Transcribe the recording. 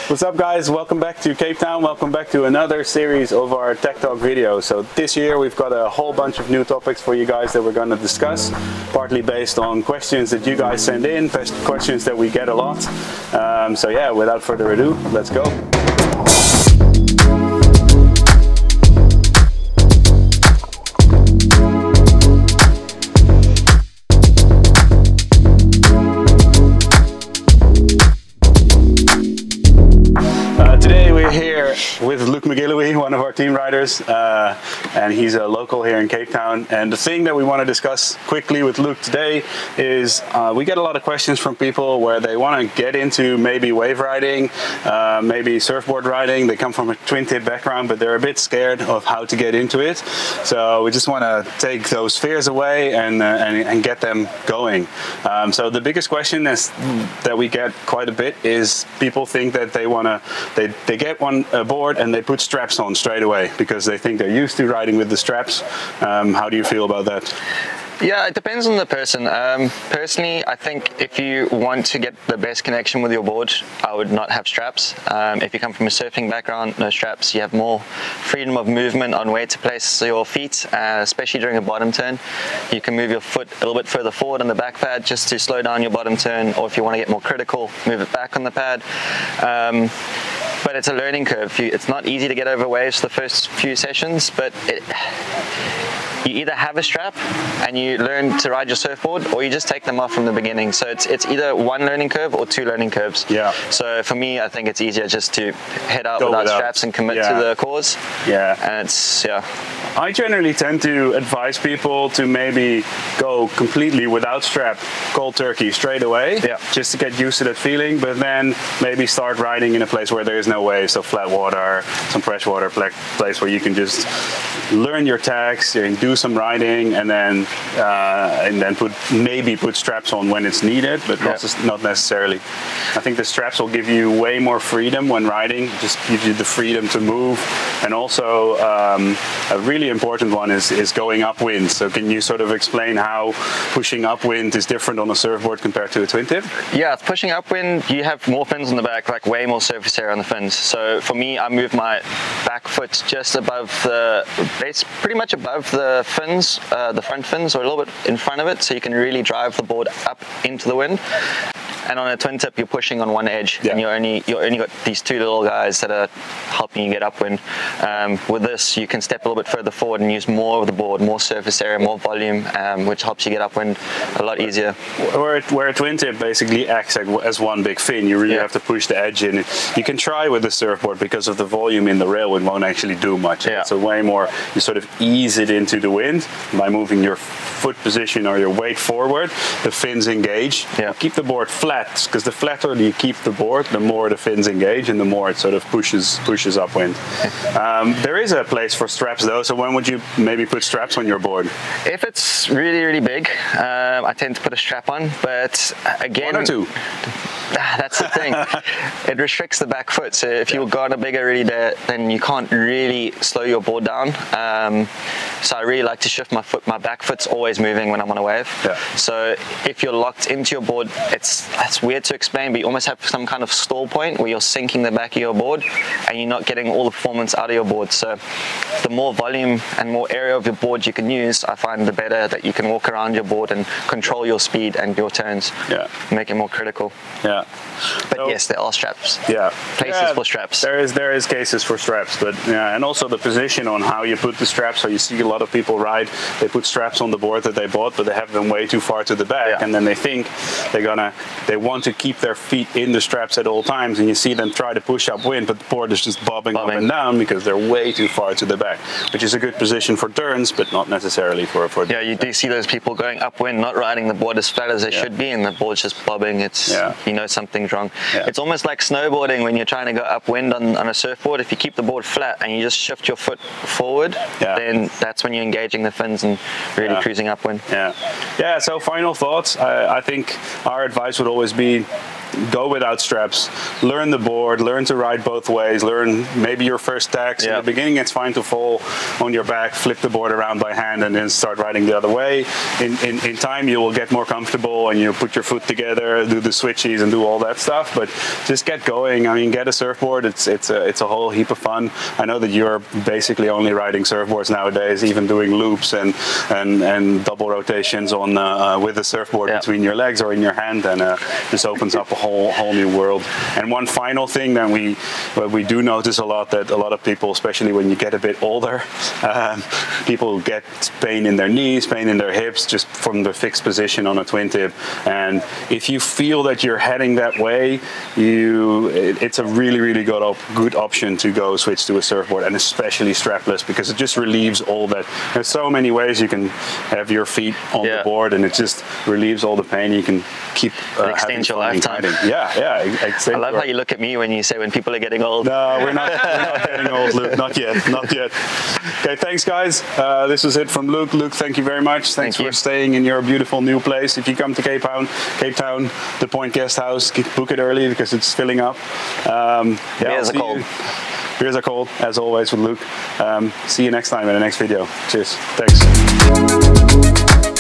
What's up guys, welcome back to Cape Town, welcome back to another series of our Tech Talk videos. So this year we've got a whole bunch of new topics for you guys that we're going to discuss, partly based on questions that you guys send in, questions that we get a lot. So yeah, without further ado, let's go. Today we're here with Luke McGillewie, one of our team riders, and he's a local here in Cape Town. And the thing that we want to discuss quickly with Luke today is we get a lot of questions from people where they want to get into maybe wave riding, maybe surfboard riding. They come from a twin tip background, but they're a bit scared of how to get into it. So we just want to take those fears away and get them going. So the biggest question is, that we get quite a bit is people think that they get a board and they put straps on straight away because they think they're used to riding with the straps. How do you feel about that? Yeah, it depends on the person. Personally, I think if you want to get the best connection with your board, I would not have straps. If you come from a surfing background, no straps, you have more freedom of movement on where to place your feet, especially during a bottom turn. You can move your foot a little bit further forward on the back pad just to slow down your bottom turn, or if you want to get more critical, move it back on the pad. But it's a learning curve. It's not easy to get over waves the first few sessions, but you either have a strap and you learn to ride your surfboard, or you just take them off from the beginning. So it's either one learning curve or two learning curves. Yeah. So for me, I think it's easier just to head out without straps and commit to the cause. Yeah. And I generally tend to advise people to maybe go completely without strap, cold turkey straight away, just to get used to that feeling, but then maybe start riding in a place where there is no wave, so flat water, some freshwater place where you can just learn your tags and do some riding, and then maybe put straps on when it's needed, but not necessarily. I think the straps will give you way more freedom when riding. It just gives you the freedom to move, and also a really important one is going upwind. So can you sort of explain how pushing upwind is different on a surfboard compared to a twin tip? Yeah, pushing upwind, you have more fins on the back, like way more surface area on the fins. So for me, I move my back foot just above the base, pretty much above the fins, the front fins, or a little bit in front of it, so you can really drive the board up into the wind. And on a twin tip, you're pushing on one edge, and you only got these two little guys that are helping you get upwind. With this, you can step a little bit further forward and use more of the board, more surface area, more volume, which helps you get upwind a lot easier. Where a twin tip basically acts as one big fin, you really have to push the edge in. You can try with the surfboard because of the volume in the rail, it won't actually do much. It's a way more, you sort of ease it into the wind by moving your foot position or your weight forward. The fins engage. Keep the board flat, because the flatter you keep the board, the more the fins engage and the more it sort of pushes upwind. There is a place for straps though, so when would you maybe put straps on your board? If it's really, really big, I tend to put a strap on, but again... One or two? That's the thing. It restricts the back foot, so if you've got a bigger really there, then you can't really slow your board down. So I really like to shift my foot. My back foot's always moving when I'm on a wave. So if you're locked into your board, it's weird to explain, but you almost have some kind of stall point where you're sinking the back of your board and you're not getting all the performance out of your board. So the more volume and more area of your board you can use, I find the better that you can walk around your board and control your speed and your turns. Make it more critical. But so, yes, there are straps. Places for straps. There is cases for straps, but and also the position on how you put the straps. So you see a lot of people ride, they put straps on the board that they bought, but they have them way too far to the back, and then they think they want to keep their feet in the straps at all times, and you see them try to push upwind, but the board is just bobbing up and down because they're way too far to the back, which is a good position for turns, but not necessarily for you do see those people going upwind, not riding the board as flat as they should be, and the board's just bobbing. It's you know something's wrong. It's almost like snowboarding when you're trying to go upwind on a surfboard. If you keep the board flat and you just shift your foot forward, then that's when you're engaging the fins and really cruising upwind. So final thoughts. I think our advice would always be, go without straps, learn the board, learn to ride both ways, learn maybe your first tacks. In the beginning, it's fine to fall on your back, flip the board around by hand, and then start riding the other way. In time, you will get more comfortable, and you put your foot together, do the switchies, and do all that stuff. But just get going. I mean, get a surfboard. It's a whole heap of fun. I know that you're basically only riding surfboards nowadays, even doing loops and double rotations on with a surfboard between your legs or in your hand, and this opens up a whole new world. And one final thing that we do notice a lot, that a lot of people, especially when you get a bit older, people get pain in their knees, pain in their hips, just from the fixed position on a twin tip. And if you feel that you're heading that way, it's a really good option to go switch to a surfboard, and especially strapless, because it just relieves all that. There's so many ways you can have your feet on the board, and it just relieves all the pain. You can keep extend your lifetime. Exactly. I love how you look at me when you say when people are getting old. No, we're not getting old, Luke. Not yet. Okay, thanks, guys. This is it from Luke. Luke, thank you very much. Thanks for staying in your beautiful new place. If you come to Cape Town, the Point Guest House, book it early because it's filling up. Beers are cold. Beers are cold, as always with Luke. See you next time in the next video. Cheers. Thanks.